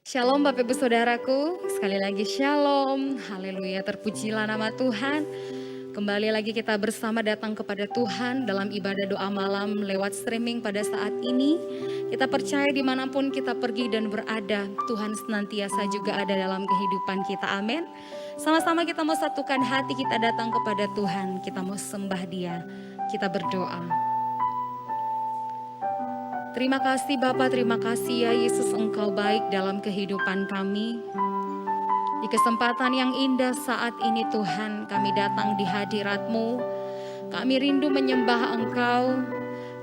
Shalom Bapak Ibu Saudaraku, sekali lagi Shalom, haleluya, terpujilah nama Tuhan. Kembali lagi kita bersama datang kepada Tuhan dalam ibadah doa malam lewat streaming pada saat ini. Kita percaya dimanapun kita pergi dan berada, Tuhan senantiasa juga ada dalam kehidupan kita, amin. Sama-sama kita mau satukan hati, kita datang kepada Tuhan, kita mau sembah Dia, kita berdoa. Terima kasih Bapa, terima kasih ya Yesus, Engkau baik dalam kehidupan kami. Di kesempatan yang indah saat ini Tuhan, kami datang di hadirat-Mu. Kami rindu menyembah Engkau.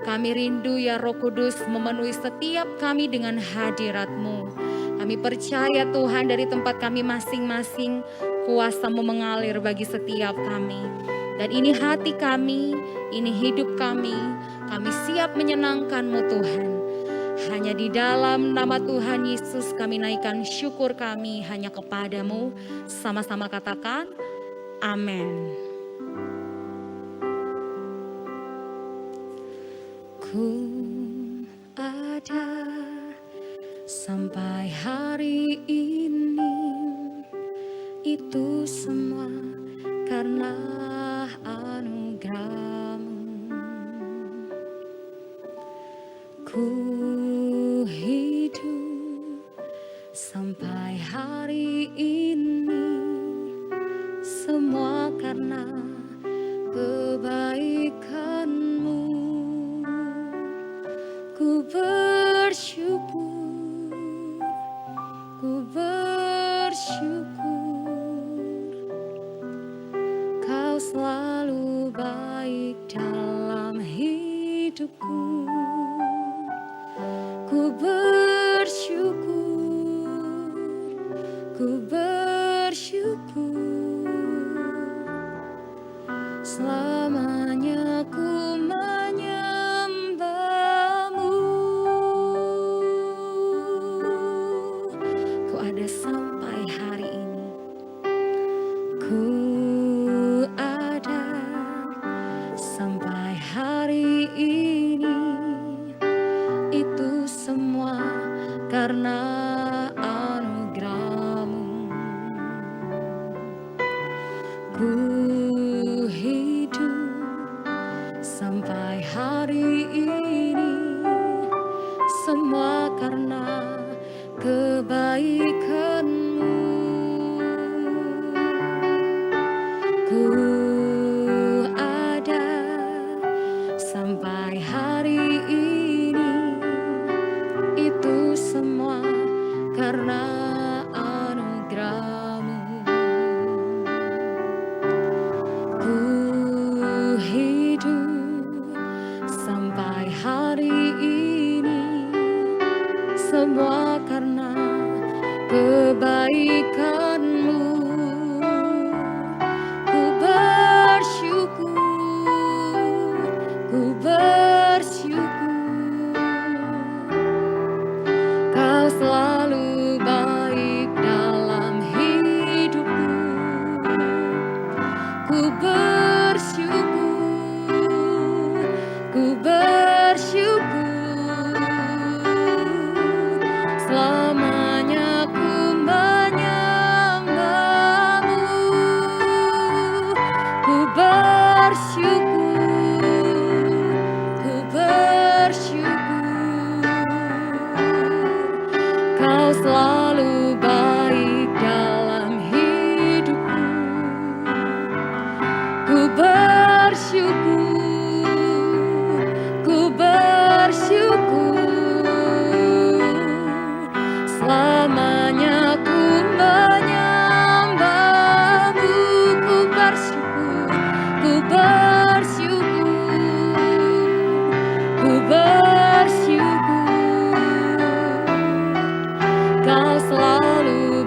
Kami rindu ya Roh Kudus memenuhi setiap kami dengan hadirat-Mu. Kami percaya Tuhan dari tempat kami masing-masing, kuasa-Mu mengalir bagi setiap kami. Dan ini hati kami, ini hidup kami siap menyenangkan-Mu Tuhan. Hanya di dalam nama Tuhan Yesus kami naikkan syukur kami hanya kepada-Mu. Sama-sama katakan, amin. Ku ada sampai hari ini, itu semua karena anugerah-Mu. Ku hidup sampai hari ini, semua karena kebaikan-Mu. Ku bersyukur, ku bersyukur, Kau selalu baik dalam hidupku. Ku bersyukur, ku bersyukur, selamanya ku menyembah-Mu. Ku ada sampai hari ini, ku ada sampai hari ini, itu semua karena anugerah-Mu. Ku hidup sampai hari ini, semua karena kebaikan-Mu. Ku ada sampai hari ini, itu semua karena anugerah-Mu. Ku hidup sampai hari ini, semua karena kebaikan-Mu. Ku bersyukur, ku bersyukur, Kau selalu baik dalam hidupku. Ku bersyukur, ku bersyukur, selamanya ku menyembah-Mu. Ku bersyukur, ku bersyukur, Kau selalu baik dalam hidupku. Ku bersyukur, ku bersyukur, selamanya ku menyembah-Mu. Ku bersyukur, ku bersyukur, ku bersyukur, Kau selalu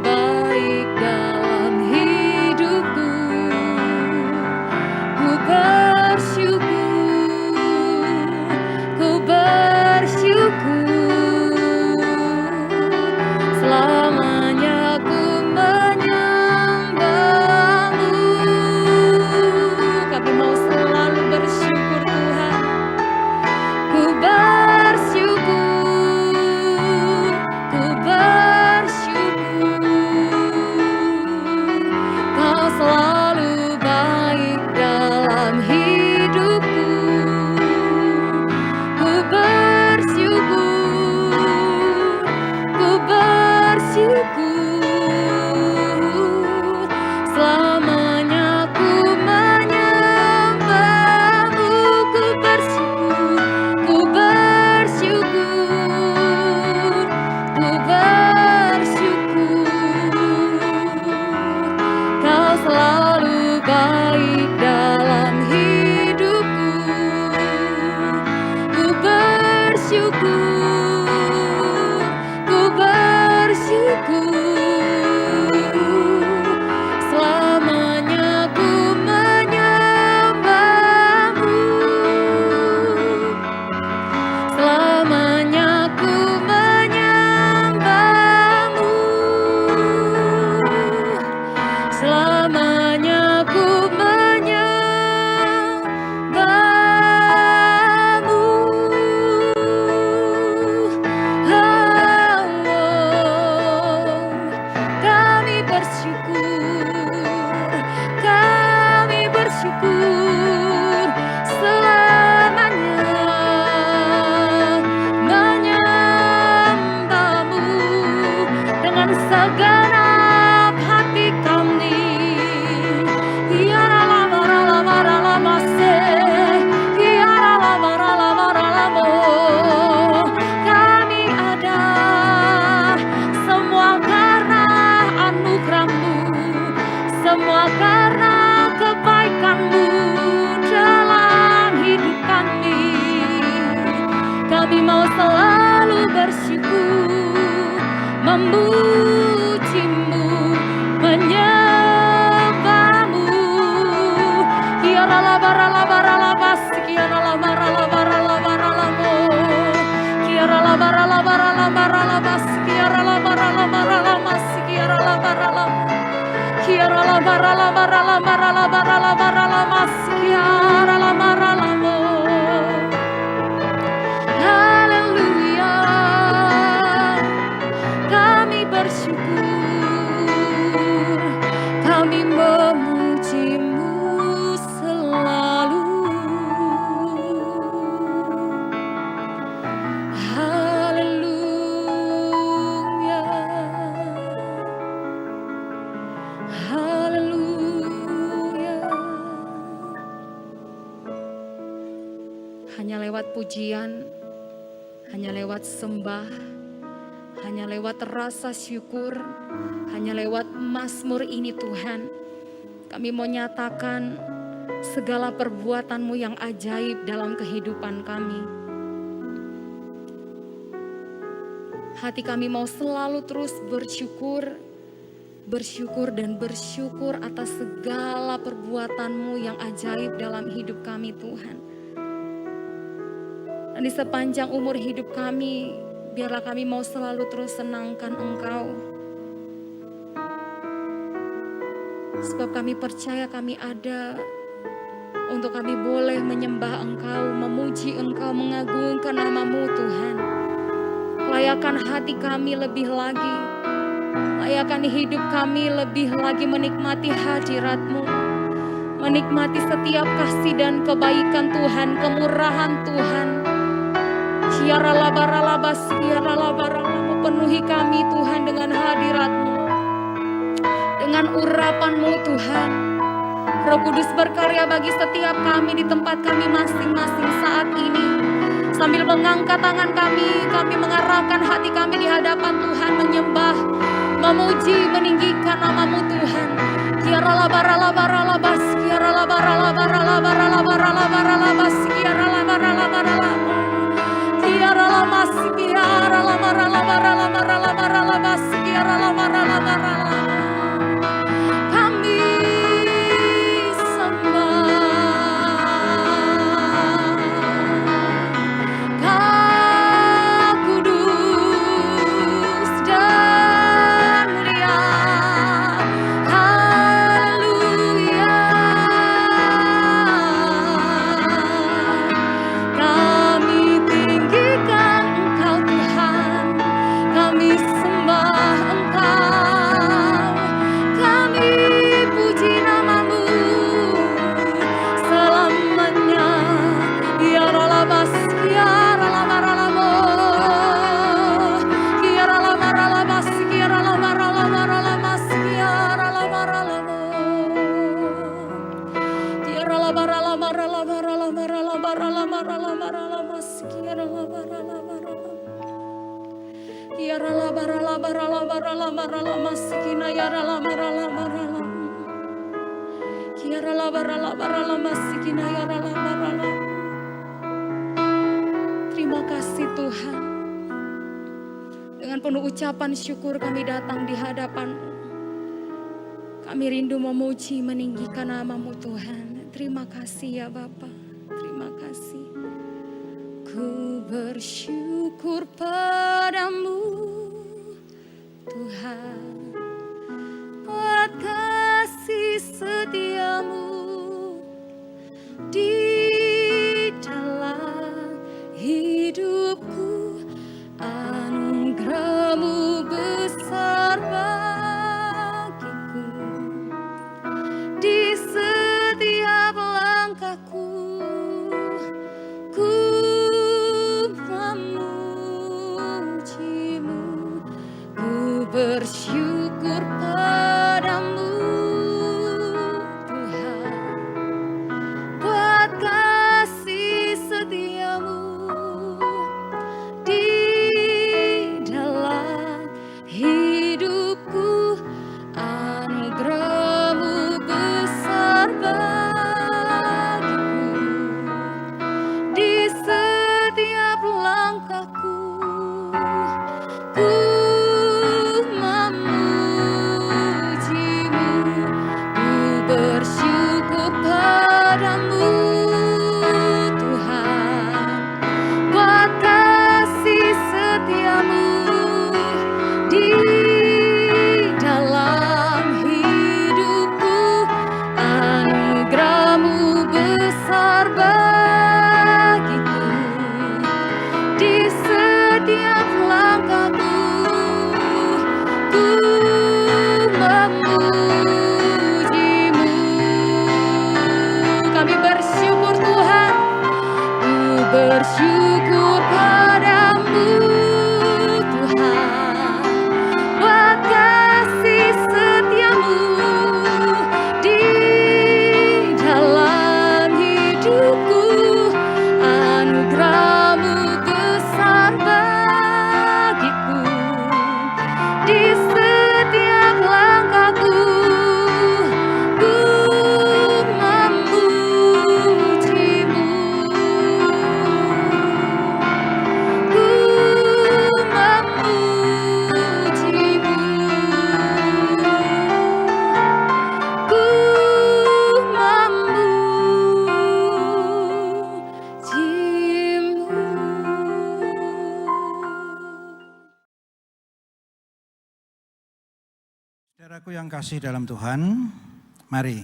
segenap hati kami. Kami ada semua karena anugerah-Mu, semua karena kebaikan-Mu dalam hidup kami. Kami mau selalu bersyukur, memuji-Mu, menyembah-Mu. Haleluya, kami bersyukur, kami memuji-Mu selalu. Haleluya, haleluya. Hanya lewat pujian, hanya lewat sembah, hanya lewat rasa syukur, hanya lewat mazmur ini Tuhan, kami mau nyatakan segala perbuatan-Mu yang ajaib dalam kehidupan kami. Hati kami mau selalu terus bersyukur, bersyukur dan bersyukur atas segala perbuatan-Mu yang ajaib dalam hidup kami Tuhan. Dan di sepanjang umur hidup kami, biarlah kami mau selalu terus senangkan Engkau. Sebab kami percaya kami ada untuk kami boleh menyembah Engkau, memuji Engkau, mengagungkan nama-Mu Tuhan. Layakan hati kami lebih lagi, layakan hidup kami lebih lagi menikmati hadirat-Mu, menikmati setiap kasih dan kebaikan Tuhan, kemurahan Tuhan. Penuhi kami Tuhan dengan hadirat-Mu, dengan urapan-Mu Tuhan. Roh Kudus berkarya bagi setiap kami di tempat kami masing-masing saat ini. Sambil mengangkat tangan kami mengarahkan hati kami di hadapan Tuhan, menyembah, memuji, meninggikan nama-Mu Tuhan. Kami sembah, Kau kudus dan mulia. Haleluya, kami tinggikan Engkau Tuhan, kami sembah Engkau, kami puji nama-Mu selamanya. Ya ralabas, ya ralamaralamo, ya ralamaralabas, ya ralamaralamaralamas, ya ralamaralamo, ya ralabaralamaralamaralamaralamaralamaralamas, ya ralabaralamaralamas. Ya ralabaralabaralabaralamaralamas, ya ralamaralamaralamas. Ya ralabaralabaralamas, ya ralamaralamas. Terima kasih Tuhan. Dengan penuh ucapan syukur kami datang di hadapan-Mu. Kami rindu memuji, meninggikan nama-Mu Tuhan. Terima kasih ya Bapa. Terima kasih. Ku bersyukur padamu Tuhan, buat kasih setia-Mu di dalam hidupku. Anugerah-Mu besar bagiku, di setiap langkahku ku memuji-Mu, ku bersyukur bersyukur padamu Tuhan, buat kasih setiamu di dalam hidupku. Anugerah-Mu besar bagiku, di setiap langkahku ku memuji-Mu, ku bersyukur padamu Tuhan, buat kasih setiamu di dalam hidupku. Anugerah-Mu besar bagiku, di setiap langkahku ku memuji-Mu. Kami bersyukur Tuhan, ku bersyukur padamu Tuhan, buat kasih setiamu di dalam hidupku. Anugerah-Mu besar bagiku, di setiap langkahku ku memuji-Mu, ku memuji-Mu, ku memuji-Mu. Saudaraku yang kasih dalam Tuhan, mari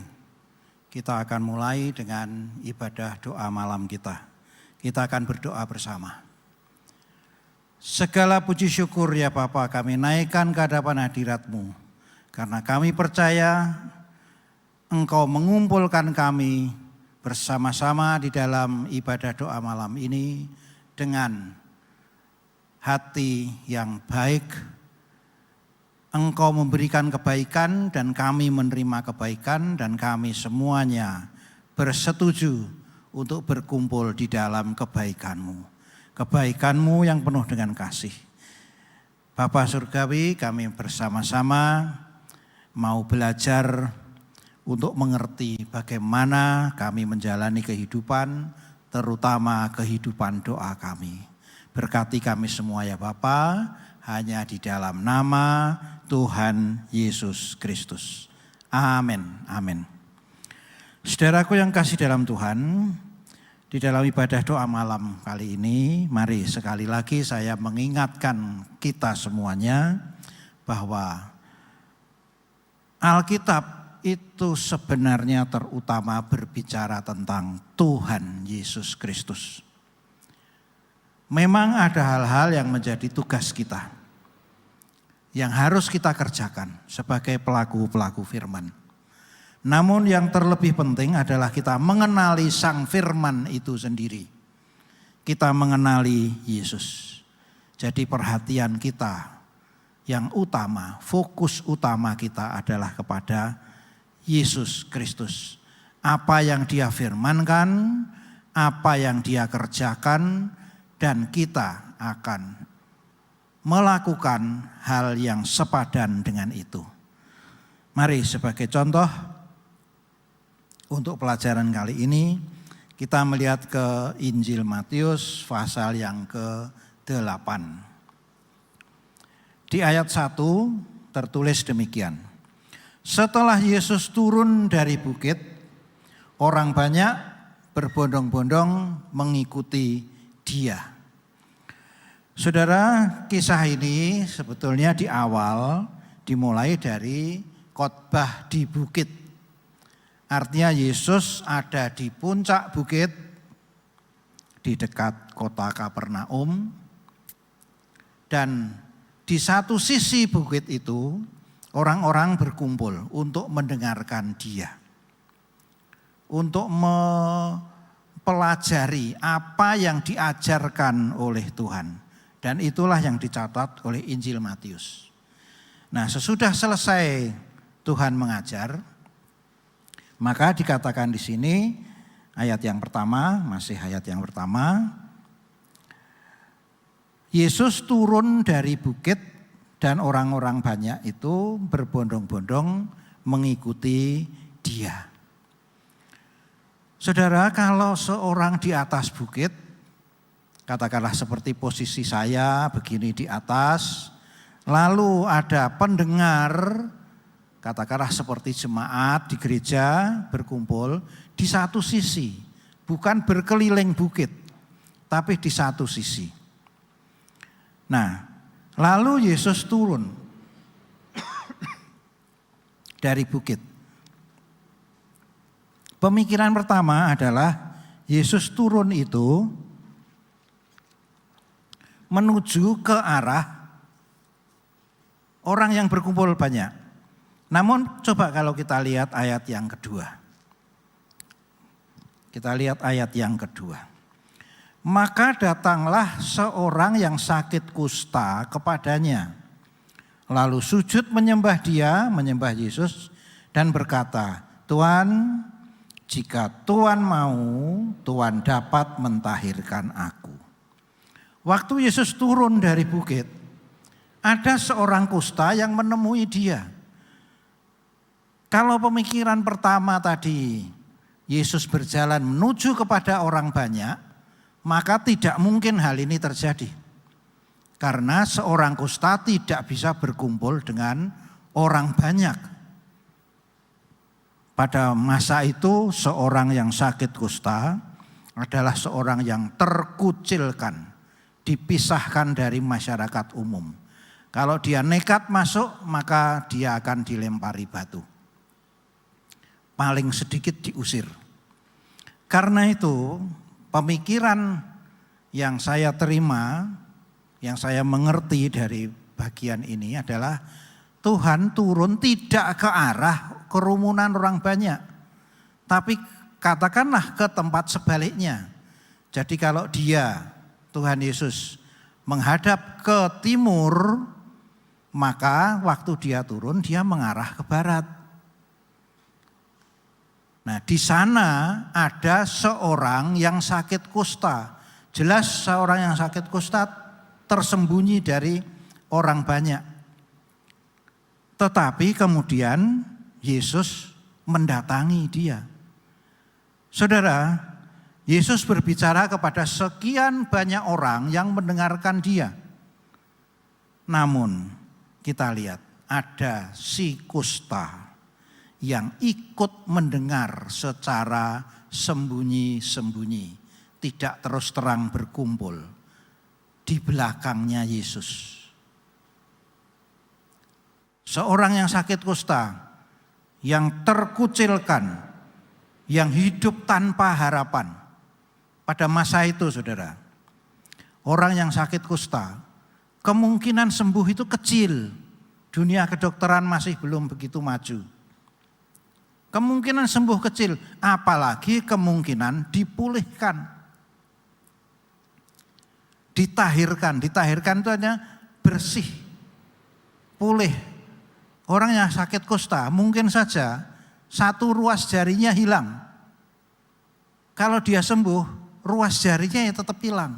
kita akan mulai dengan ibadah doa malam kita. Kita akan berdoa bersama. Segala puji syukur ya Bapa kami naikkan ke hadapan hadirat-Mu, karena kami percaya Engkau mengumpulkan kami bersama-sama di dalam ibadah doa malam ini dengan hati yang baik. Engkau memberikan kebaikan dan kami menerima kebaikan, dan kami semuanya bersetuju untuk berkumpul di dalam kebaikan-Mu. Kebaikan-Mu yang penuh dengan kasih. Bapa Surgawi, kami bersama-sama mau belajar untuk mengerti bagaimana kami menjalani kehidupan, terutama kehidupan doa kami. Berkati kami semua ya Bapa, hanya di dalam nama Tuhan Yesus Kristus. Amin. Amin. Saudaraku yang kasih dalam Tuhan, di dalam ibadah doa malam kali ini, mari sekali lagi saya mengingatkan kita semuanya bahwa Alkitab itu sebenarnya terutama berbicara tentang Tuhan Yesus Kristus. Memang ada hal-hal yang menjadi tugas kita, yang harus kita kerjakan sebagai pelaku-pelaku firman. Namun yang terlebih penting adalah kita mengenali sang firman itu sendiri. Kita mengenali Yesus. Jadi perhatian kita yang utama, fokus utama kita adalah kepada Yesus Kristus. Apa yang Dia firmankan, apa yang Dia kerjakan, dan kita akan melakukan hal yang sepadan dengan itu. Mari sebagai contoh untuk pelajaran kali ini kita melihat ke Injil Matius pasal yang ke-8. Di ayat 1 tertulis demikian. Setelah Yesus turun dari bukit, orang banyak berbondong-bondong mengikuti Dia. Saudara, kisah ini sebetulnya di awal dimulai dari khotbah di bukit. Artinya Yesus ada di puncak bukit di dekat kota Kapernaum, dan di satu sisi bukit itu orang-orang berkumpul untuk mendengarkan Dia, untuk mempelajari apa yang diajarkan oleh Tuhan. Dan itulah yang dicatat oleh Injil Matius. Nah, sesudah selesai Tuhan mengajar, maka dikatakan di sini ayat yang pertama, masih ayat yang pertama, Yesus turun dari bukit dan orang-orang banyak itu berbondong-bondong mengikuti Dia. Saudara, kalau seorang di atas bukit, katakanlah seperti posisi saya begini di atas, lalu ada pendengar, katakanlah seperti jemaat di gereja berkumpul di satu sisi, bukan berkeliling bukit, tapi di satu sisi. Nah, lalu Yesus turun dari bukit. Pemikiran pertama adalah Yesus turun itu menuju ke arah orang yang berkumpul banyak. Namun coba kalau kita lihat ayat yang kedua. Kita lihat ayat yang kedua. Maka datanglah seorang yang sakit kusta kepadanya. Lalu sujud menyembah Dia, menyembah Yesus dan berkata, Tuhan, jika Tuhan mau, Tuhan dapat mentahirkan aku. Waktu Yesus turun dari bukit, ada seorang kusta yang menemui Dia. Kalau pemikiran pertama tadi, Yesus berjalan menuju kepada orang banyak, maka tidak mungkin hal ini terjadi. Karena seorang kusta tidak bisa berkumpul dengan orang banyak. Pada masa itu seorang yang sakit kusta adalah seorang yang terkucilkan, dipisahkan dari masyarakat umum. Kalau dia nekat masuk, maka dia akan dilempari batu. Paling sedikit diusir. Karena itu pemikiran yang saya terima, yang saya mengerti dari bagian ini adalah Tuhan turun tidak ke arah kerumunan orang banyak, tapi katakanlah ke tempat sebaliknya. Jadi kalau Tuhan Yesus menghadap ke timur, maka waktu dia turun dia mengarah ke barat. Nah, di sana ada seorang yang sakit kusta. Jelas seorang yang sakit kusta tersembunyi dari orang banyak. Tetapi kemudian Yesus mendatangi dia. Saudara, Yesus berbicara kepada sekian banyak orang yang mendengarkan Dia. Namun kita lihat ada si kusta yang ikut mendengar secara sembunyi-sembunyi, tidak terus terang berkumpul di belakangnya Yesus. Seorang yang sakit kusta, yang terkucilkan, yang hidup tanpa harapan. Pada masa itu saudara, orang yang sakit kusta, kemungkinan sembuh itu kecil. Dunia kedokteran masih belum begitu maju. Kemungkinan sembuh kecil, apalagi kemungkinan dipulihkan. Ditahirkan itu hanya bersih, pulih. Orang yang sakit kusta mungkin saja satu ruas jarinya hilang. Kalau dia sembuh, ruas jarinya ya tetap hilang,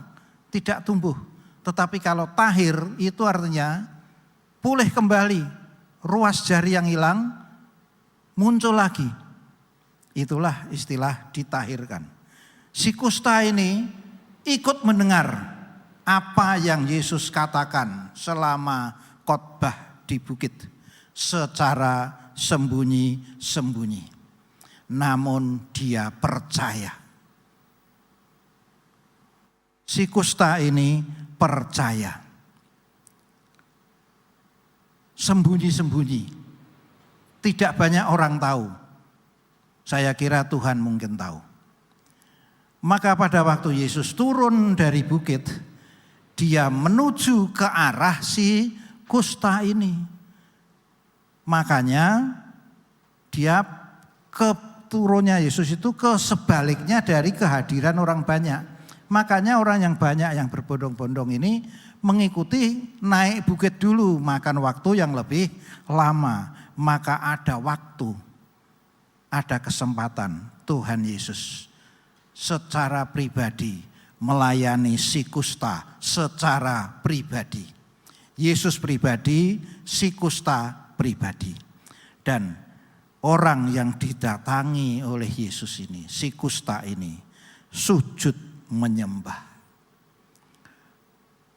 tidak tumbuh. Tetapi kalau tahir itu artinya pulih kembali, ruas jari yang hilang muncul lagi. Itulah istilah ditahirkan. Si kusta ini ikut mendengar apa yang Yesus katakan selama khotbah di bukit secara sembunyi-sembunyi. Namun dia percaya. Si kusta ini percaya. Sembunyi-sembunyi. Tidak banyak orang tahu. Saya kira Tuhan mungkin tahu. Maka pada waktu Yesus turun dari bukit, dia menuju ke arah si kusta ini. Makanya dia turunnya Yesus itu ke sebaliknya dari kehadiran orang banyak. Makanya orang yang banyak yang berbondong-bondong ini mengikuti naik bukit dulu, makan waktu yang lebih lama. Maka ada waktu, ada kesempatan Tuhan Yesus secara pribadi melayani si kusta secara pribadi. Yesus pribadi, si kusta pribadi. Dan orang yang didatangi oleh Yesus ini, si kusta ini, sujud menyembah.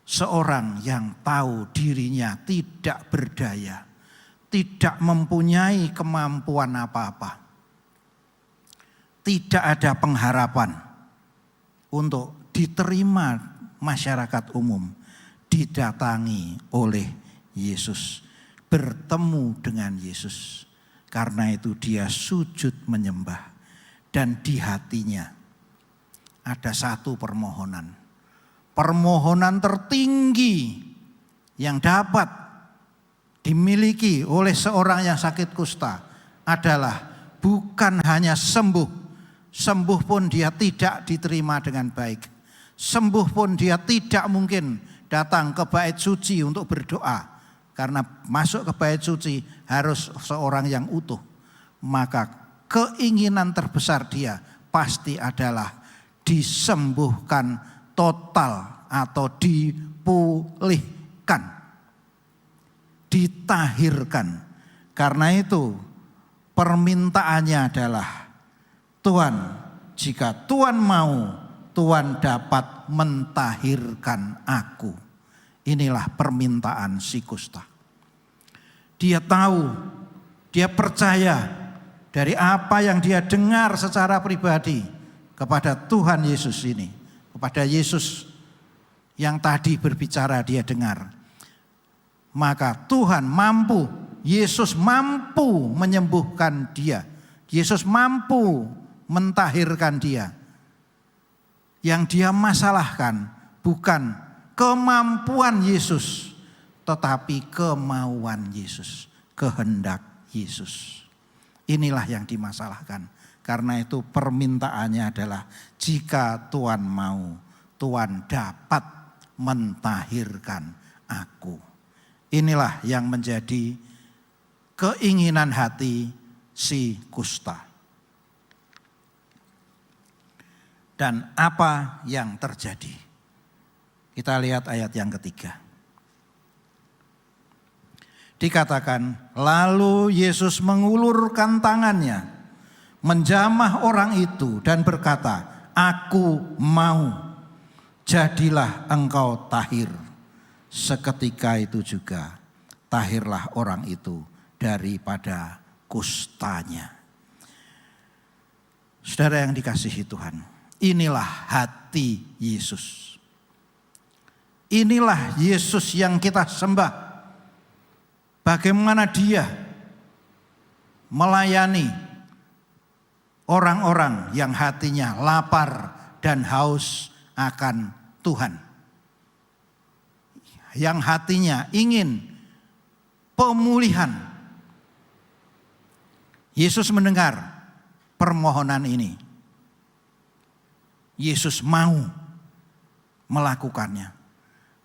Seorang yang tahu dirinya tidak berdaya, tidak mempunyai kemampuan apa-apa, tidak ada pengharapan untuk diterima masyarakat umum, didatangi oleh Yesus, bertemu dengan Yesus. Karena itu dia sujud menyembah, dan di hatinya ada satu permohonan. Permohonan tertinggi yang dapat dimiliki oleh seorang yang sakit kusta adalah bukan hanya sembuh. Sembuh pun dia tidak diterima dengan baik. Sembuh pun dia tidak mungkin datang ke bait suci untuk berdoa. Karena masuk ke bait suci harus seorang yang utuh. Maka keinginan terbesar dia pasti adalah disembuhkan total atau dipulihkan, ditahirkan. Karena itu permintaannya adalah, Tuhan, jika Tuhan mau, Tuhan dapat mentahirkan aku. Inilah permintaan si kusta. Dia tahu, dia percaya dari apa yang dia dengar secara pribadi kepada Tuhan Yesus ini, kepada Yesus yang tadi berbicara dia dengar. Maka Tuhan mampu, Yesus mampu menyembuhkan dia. Yesus mampu mentahirkan dia. Yang dia masalahkan bukan kemampuan Yesus, tetapi kemauan Yesus, kehendak Yesus. Inilah yang dimasalahkan. Karena itu permintaannya adalah, jika Tuhan mau, Tuhan dapat mentahirkan aku. Inilah yang menjadi keinginan hati si kusta. Dan apa yang terjadi? Kita lihat ayat yang ketiga. Dikatakan, lalu Yesus mengulurkan tangannya, menjamah orang itu dan berkata, aku mau, jadilah engkau tahir. Seketika itu juga tahirlah orang itu daripada kustanya. Saudara yang dikasihi Tuhan, inilah hati Yesus. Inilah Yesus yang kita sembah. Bagaimana dia melayani orang-orang yang hatinya lapar dan haus akan Tuhan. Yang hatinya ingin pemulihan. Yesus mendengar permohonan ini. Yesus mau melakukannya.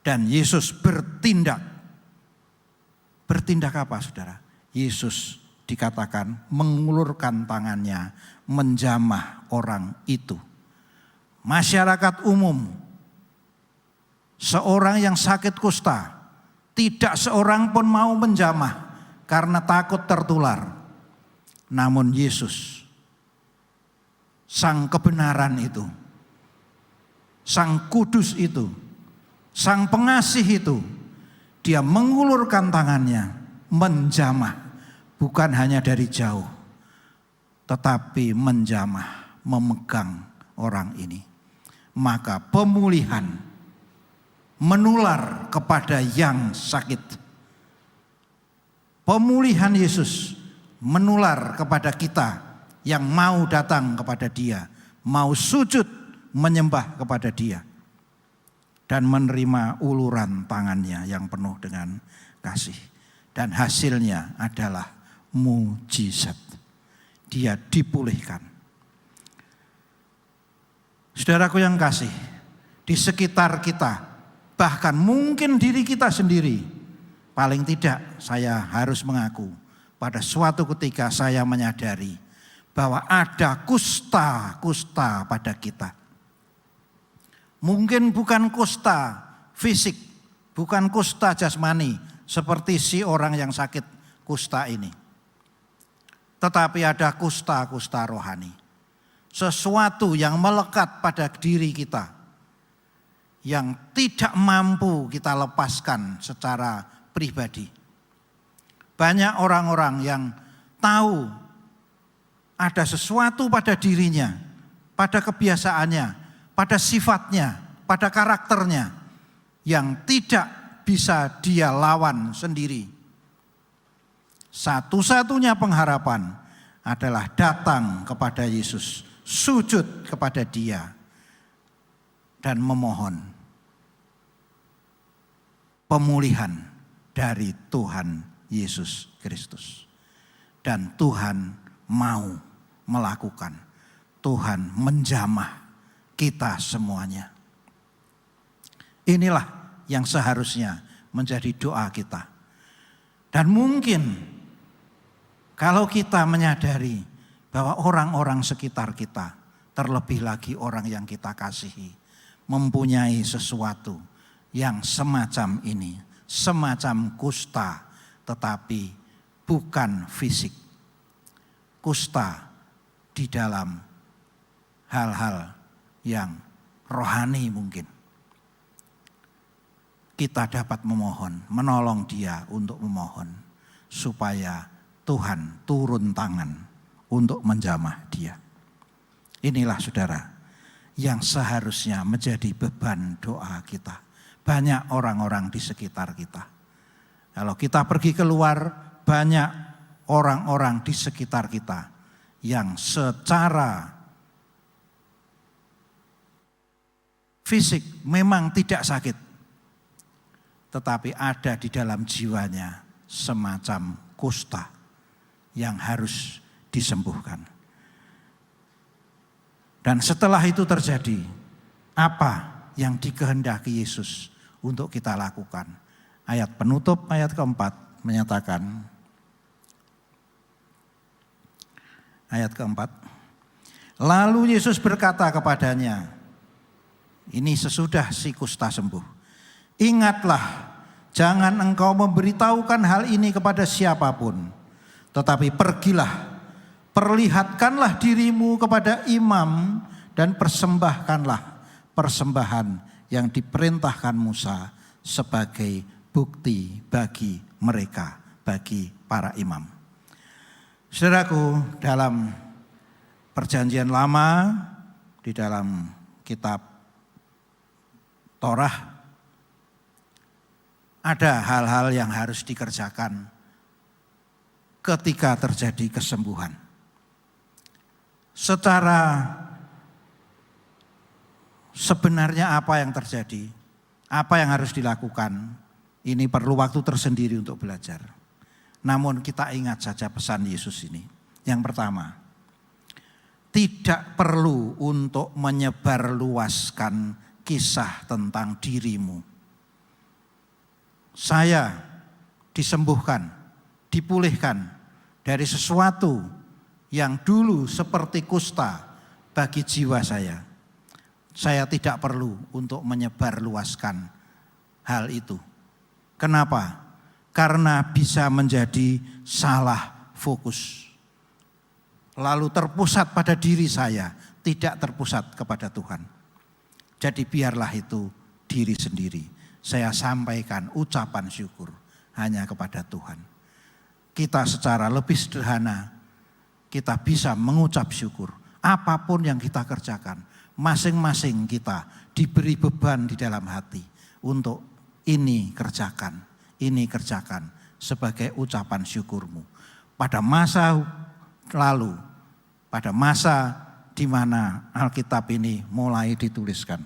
Dan Yesus bertindak. Bertindak apa, saudara? Yesus dikatakan mengulurkan tangannya, menjamah orang itu. Masyarakat umum, seorang yang sakit kusta, tidak seorang pun mau menjamah karena takut tertular. Namun Yesus, sang kebenaran itu, sang kudus itu, sang pengasih itu, dia mengulurkan tangannya, menjamah, bukan hanya dari jauh, tetapi menjamah, memegang orang ini. Maka pemulihan menular kepada yang sakit. Pemulihan Yesus menular kepada kita yang mau datang kepada Dia, mau sujud menyembah kepada Dia, dan menerima uluran tangannya yang penuh dengan kasih. Dan hasilnya adalah mujizat. Dia dipulihkan. Saudaraku yang kasih, di sekitar kita, bahkan mungkin diri kita sendiri. Paling tidak saya harus mengaku, pada suatu ketika saya menyadari bahwa ada kusta pada kita. Mungkin bukan kusta fisik, bukan kusta jasmani seperti si orang yang sakit kusta ini. Tetapi ada kusta rohani. Sesuatu yang melekat pada diri kita, yang tidak mampu kita lepaskan secara pribadi. Banyak orang-orang yang tahu ada sesuatu pada dirinya, pada kebiasaannya, pada sifatnya, pada karakternya yang tidak bisa dia lawan sendiri. Satu-satunya pengharapan adalah datang kepada Yesus, sujud kepada Dia dan memohon pemulihan dari Tuhan Yesus Kristus. Dan Tuhan mau melakukan, Tuhan menjamah kita semuanya. Inilah yang seharusnya menjadi doa kita. Dan mungkin kalau kita menyadari bahwa orang-orang sekitar kita, terlebih lagi orang yang kita kasihi, mempunyai sesuatu yang semacam ini, semacam kusta, tetapi bukan fisik. Kusta di dalam hal-hal yang rohani mungkin. Kita dapat memohon, menolong dia untuk memohon supaya Tuhan turun tangan untuk menjamah dia. Inilah saudara yang seharusnya menjadi beban doa kita. Banyak orang-orang di sekitar kita. Kalau kita pergi keluar, banyak orang-orang di sekitar kita yang secara fisik memang tidak sakit, tetapi ada di dalam jiwanya semacam kusta yang harus disembuhkan. Dan setelah itu terjadi, apa yang dikehendaki Yesus untuk kita lakukan? Ayat penutup, ayat keempat menyatakan, ayat keempat, lalu Yesus berkata kepadanya, ini sesudah si kusta sembuh, ingatlah, jangan engkau memberitahukan hal ini kepada siapapun, tetapi pergilah, perlihatkanlah dirimu kepada imam dan persembahkanlah persembahan yang diperintahkan Musa sebagai bukti bagi mereka, bagi para imam. Saudaraku, dalam perjanjian lama, di dalam kitab Torah, ada hal-hal yang harus dikerjakan ketika terjadi kesembuhan. Secara sebenarnya apa yang terjadi, apa yang harus dilakukan, ini perlu waktu tersendiri untuk belajar. Namun kita ingat saja pesan Yesus ini. Yang pertama, tidak perlu untuk menyebarluaskan kisah tentang dirimu. Saya disembuhkan, dipulihkan dari sesuatu yang dulu seperti kusta bagi jiwa saya. Saya tidak perlu untuk menyebarluaskan hal itu. Kenapa? Karena bisa menjadi salah fokus. Lalu terpusat pada diri saya, tidak terpusat kepada Tuhan. Jadi biarlah itu diri sendiri. Saya sampaikan ucapan syukur hanya kepada Tuhan. Kita secara lebih sederhana, kita bisa mengucap syukur. Apapun yang kita kerjakan, masing-masing kita diberi beban di dalam hati untuk ini kerjakan sebagai ucapan syukurmu. Pada masa lalu, pada masa di mana Alkitab ini mulai dituliskan,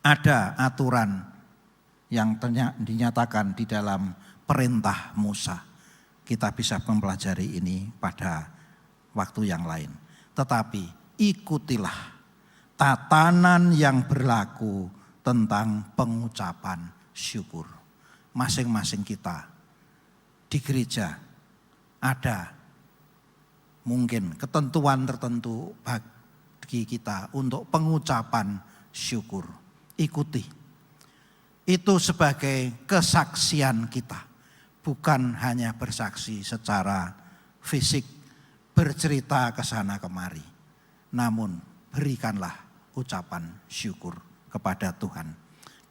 ada aturan yang dinyatakan di dalam perintah Musa. Kita bisa mempelajari ini pada waktu yang lain. Tetapi ikutilah tatanan yang berlaku tentang pengucapan syukur. Masing-masing kita di gereja ada mungkin ketentuan tertentu bagi kita untuk pengucapan syukur. Ikuti. Itu sebagai kesaksian kita. Bukan hanya bersaksi secara fisik, bercerita ke sana kemari. Namun berikanlah ucapan syukur kepada Tuhan.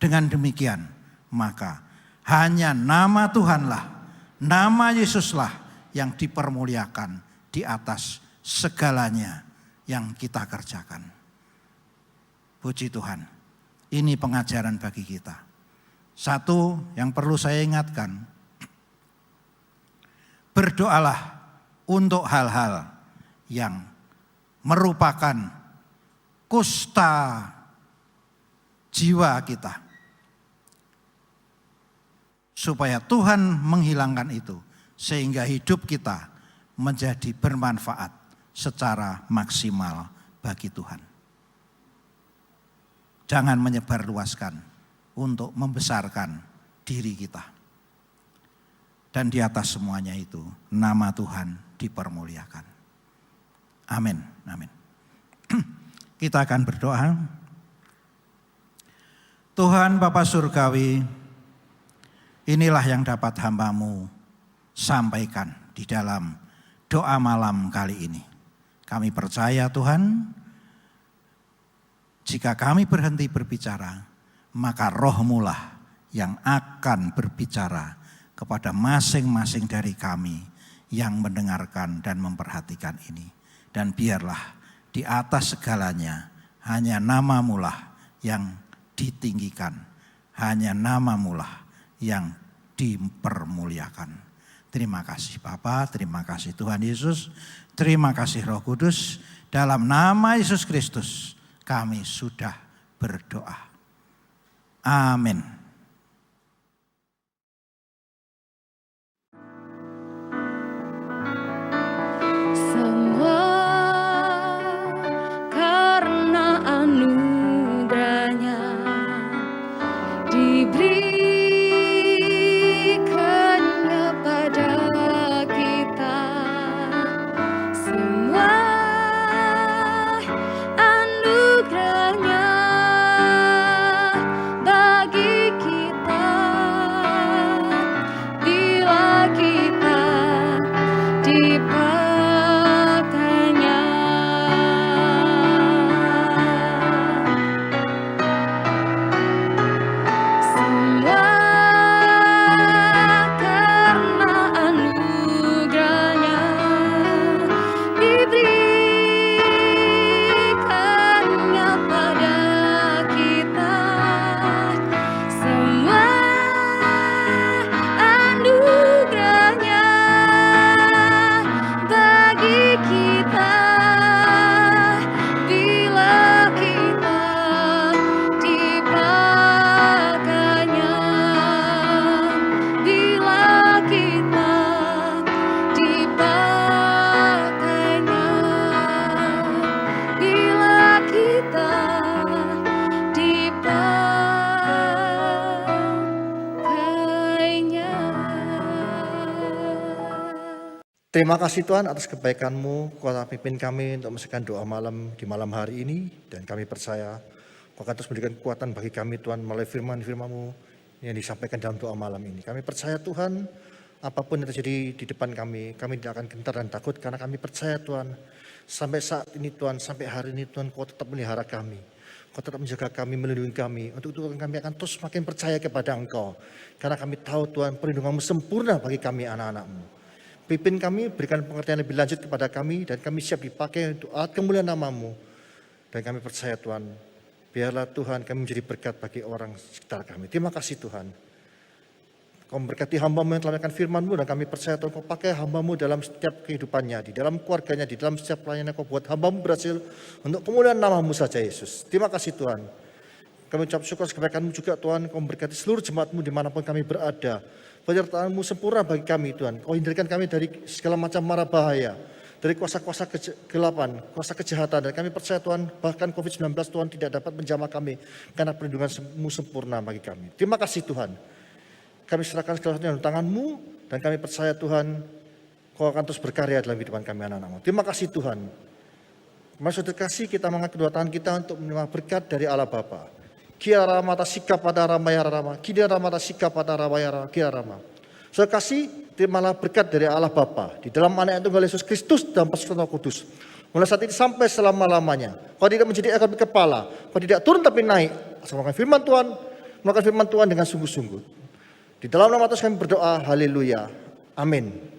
Dengan demikian, maka hanya nama Tuhanlah, nama Yesuslah yang dipermuliakan di atas segalanya yang kita kerjakan. Puji Tuhan, ini pengajaran bagi kita. Satu yang perlu saya ingatkan, berdoalah untuk hal-hal yang merupakan kusta jiwa kita. Supaya Tuhan menghilangkan itu, sehingga hidup kita menjadi bermanfaat secara maksimal bagi Tuhan. Jangan menyebarluaskan untuk membesarkan diri kita. Dan di atas semuanya itu, nama Tuhan dipermuliakan. Amin, amin. Kita akan berdoa. Tuhan Bapa Surgawi, inilah yang dapat hamba-Mu sampaikan di dalam doa malam kali ini. Kami percaya Tuhan, jika kami berhenti berbicara, maka Roh-Mu lah yang akan berbicara kepada masing-masing dari kami yang mendengarkan dan memperhatikan ini. Dan biarlah di atas segalanya hanya nama-Mu lah yang ditinggikan, hanya nama-Mu lah yang dipermuliakan. Terima kasih Bapa, terima kasih Tuhan Yesus, terima kasih Roh Kudus. Dalam nama Yesus Kristus kami sudah berdoa. Amin. Semua karena anugerahnya diberikannya pada kita. Semua anugerahnya bagi kita bila kita dipakainya. Semua karena anugerahnya diberikannya pada kita. Semua anugerahnya bagi kita bila kita dipakainya. Bila kita dipakainya. Bila kita dipakainya. Terima kasih Tuhan atas kebaikan-Mu, Kau telah pimpin kami untuk menyelesaikan doa malam di malam hari ini. Dan kami percaya Kau akan terus memberikan kekuatan bagi kami Tuhan melalui firman-firman-Mu yang disampaikan dalam doa malam ini. Kami percaya Tuhan, apapun yang terjadi di depan kami tidak akan gentar dan takut karena kami percaya Tuhan. Sampai saat ini Tuhan, sampai hari ini Tuhan, Kau tetap melihara kami. Kau tetap menjaga kami, melindungi kami. Untuk itu kami akan terus makin percaya kepada Engkau. Karena kami tahu Tuhan, perlindungan-Mu sempurna bagi kami anak-anak-Mu. Pimpin kami, berikan pengertian lebih lanjut kepada kami, dan kami siap dipakai untuk alat kemuliaan nama-Mu. Dan kami percaya Tuhan, biarlah Tuhan kami menjadi berkat bagi orang sekitar kami. Terima kasih Tuhan. Kau memberkati hamba-Mu yang telah menyampaikan firman-Mu, dan kami percaya Tuhan Kau pakai hamba-Mu dalam setiap kehidupannya, di dalam keluarganya, di dalam setiap pelayanan Kau buat hamba-Mu berhasil untuk kemuliaan nama-Mu saja Yesus. Terima kasih Tuhan. Kami ucap syukur kebaikan-Mu juga Tuhan, Kau memberkati seluruh jemaat-Mu dimanapun kami berada. Penyertaan-Mu sempurna bagi kami Tuhan. Kau hindarkan kami dari segala macam mara bahaya. dari kuasa-kuasa kegelapan, kuasa kejahatan. Dan kami percaya Tuhan, bahkan COVID-19 Tuhan tidak dapat menjamah kami, karena perlindungan-Mu sempurna bagi kami. Terima kasih Tuhan. Kami serahkan segala sesuatu dalam tangan-Mu, dan kami percaya Tuhan, Kau akan terus berkarya dalam kehidupan kami anak-anak-Mu. Terima kasih Tuhan. Mari saudara kasih, kita mengangkat kedua tangan kita untuk menerima berkat dari Allah Bapa. Kia ramata sikap pada ramaya rama, kia ramata sikap pada ramaya kia rama. Saudara kasih, terimalah berkat dari Allah Bapa di dalam anak Tunggal Yesus Kristus dan persekutuan Roh Kudus. Mulai saat ini sampai selama-lamanya. Kau tidak menjadi ekor tapi kepala, kau tidak turun tapi naik. Asal melakukan firman Tuhan dengan sungguh-sungguh. Di dalam nama Tuhan kami berdoa, haleluya. Amin.